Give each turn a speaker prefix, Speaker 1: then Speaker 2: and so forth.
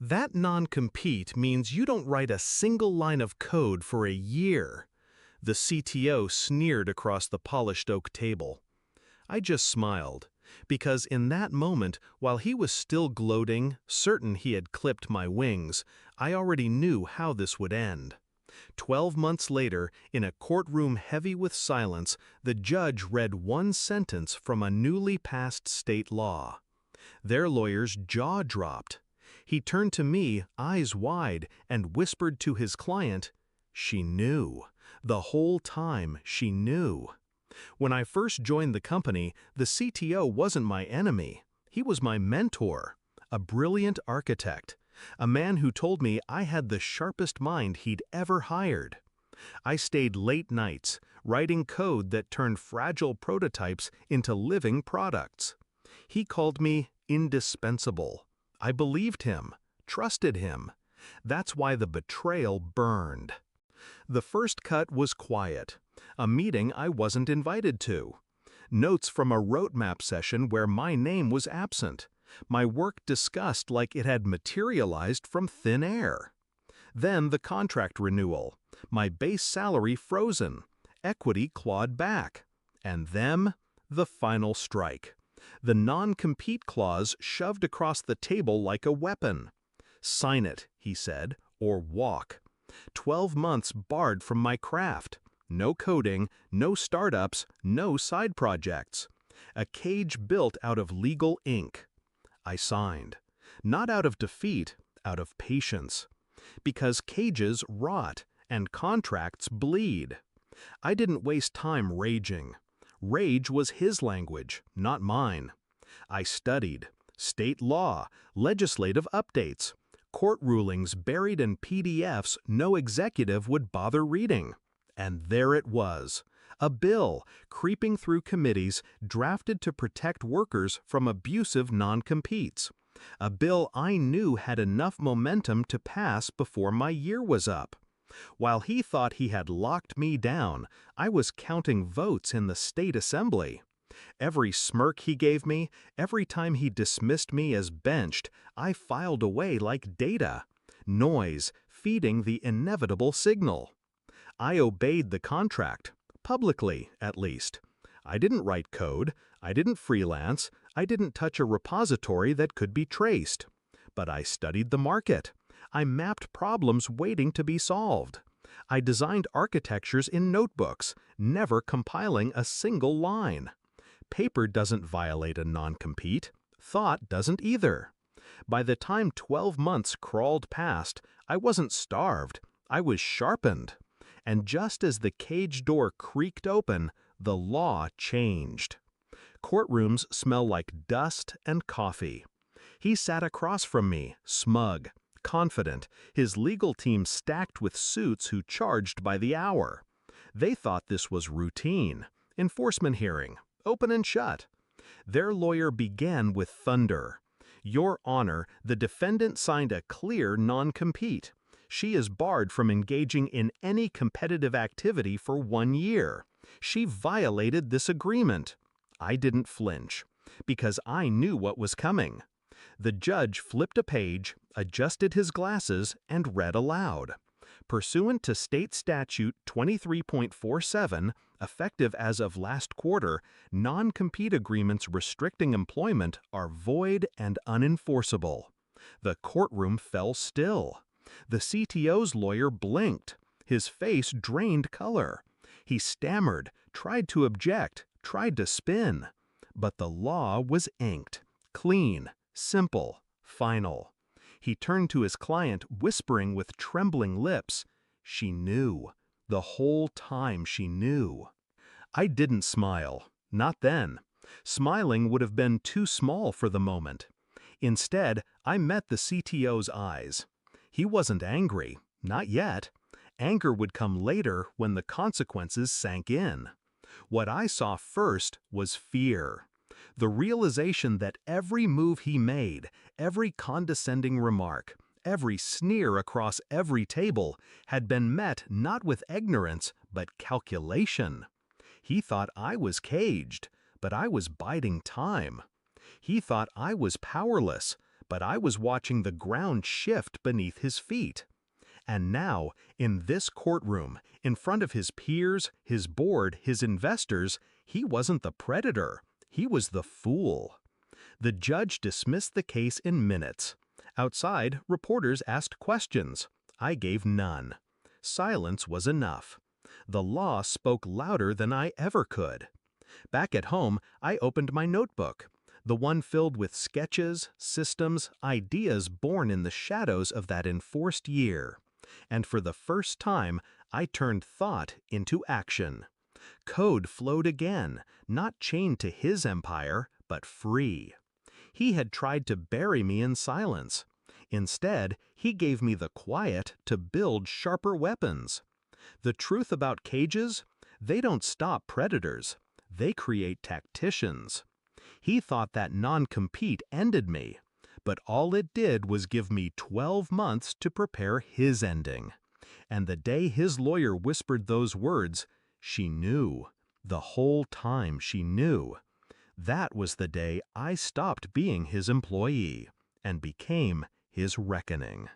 Speaker 1: That non-compete means you don't write a single line of code for a year. The CTO sneered across the polished oak table. I just smiled, because in that moment, while he was still gloating, certain he had clipped my wings, I already knew how this would end. 12 months later, in a courtroom heavy with silence, the judge read one sentence from a newly passed state law. Their lawyer's jaw dropped. He turned to me, eyes wide, and whispered to his client, "She knew. The whole time she knew." When I first joined the company, the CTO wasn't my enemy. He was my mentor, a brilliant architect, a man who told me I had the sharpest mind he'd ever hired. I stayed late nights, writing code that turned fragile prototypes into living products. He called me indispensable. I believed him, trusted him. That's why the betrayal burned. The first cut was quiet, a meeting I wasn't invited to. Notes from a roadmap session where my name was absent, my work discussed like it had materialized from thin air. Then the contract renewal, my base salary frozen, equity clawed back. And then, the final strike. The non-compete clause shoved across the table like a weapon. "Sign it," he said, "or walk." 12 months barred from my craft. No coding, no startups, no side projects. A cage built out of legal ink. I signed. Not out of defeat, out of patience. Because cages rot and contracts bleed. I didn't waste time raging. Rage was his language, not mine. I studied state law, legislative updates, court rulings buried in PDFs no executive would bother reading. And there it was, a bill creeping through committees drafted to protect workers from abusive non-competes. A bill I knew had enough momentum to pass before my year was up. While he thought he had locked me down, I was counting votes in the state assembly. Every smirk he gave me, every time he dismissed me as benched, I filed away like data. Noise, feeding the inevitable signal. I obeyed the contract, publicly at least. I didn't write code, I didn't freelance, I didn't touch a repository that could be traced. But I studied the market. I mapped problems waiting to be solved. I designed architectures in notebooks, never compiling a single line. Paper doesn't violate a non-compete. Thought doesn't either. By the time 12 months crawled past, I wasn't starved. I was sharpened. And just as the cage door creaked open, the law changed. Courtrooms smell like dust and coffee. He sat across from me, smug, confident, his legal team stacked with suits who charged by the hour. They thought this was routine. Enforcement hearing, open and shut. Their lawyer began with thunder. "Your Honor, the defendant signed a clear non-compete. She is barred from engaging in any competitive activity for 1 year. She violated this agreement." I didn't flinch, because I knew what was coming. The judge flipped a page, adjusted his glasses, and read aloud. Pursuant to State Statute 23.47, effective as of last quarter, non-compete agreements restricting employment are void and unenforceable. The courtroom fell still. The CTO's lawyer blinked. His face drained color. He stammered, tried to object, tried to spin. But the law was inked, clean, simple, final. He turned to his client, whispering with trembling lips, "She knew. The whole time she knew." I didn't smile. Not then. Smiling would have been too small for the moment. Instead, I met the CTO's eyes. He wasn't angry. Not yet. Anger would come later when the consequences sank in. What I saw first was fear. The realization that every move he made, every condescending remark, every sneer across every table had been met not with ignorance, but calculation. He thought I was caged, but I was biding time. He thought I was powerless, but I was watching the ground shift beneath his feet. And now, in this courtroom, in front of his peers, his board, his investors, he wasn't the predator. He was the fool. The judge dismissed the case in minutes. Outside, reporters asked questions. I gave none. Silence was enough. The law spoke louder than I ever could. Back at home, I opened my notebook, the one filled with sketches, systems, ideas born in the shadows of that enforced year. And for the first time, I turned thought into action. Code flowed again, not chained to his empire, but free. He had tried to bury me in silence. Instead, he gave me the quiet to build sharper weapons. The truth about cages? They don't stop predators. They create tacticians. He thought that non-compete ended me, but all it did was give me 12 months to prepare his ending. And the day his lawyer whispered those words, she knew. The whole time she knew. That was the day I stopped being his employee and became his reckoning.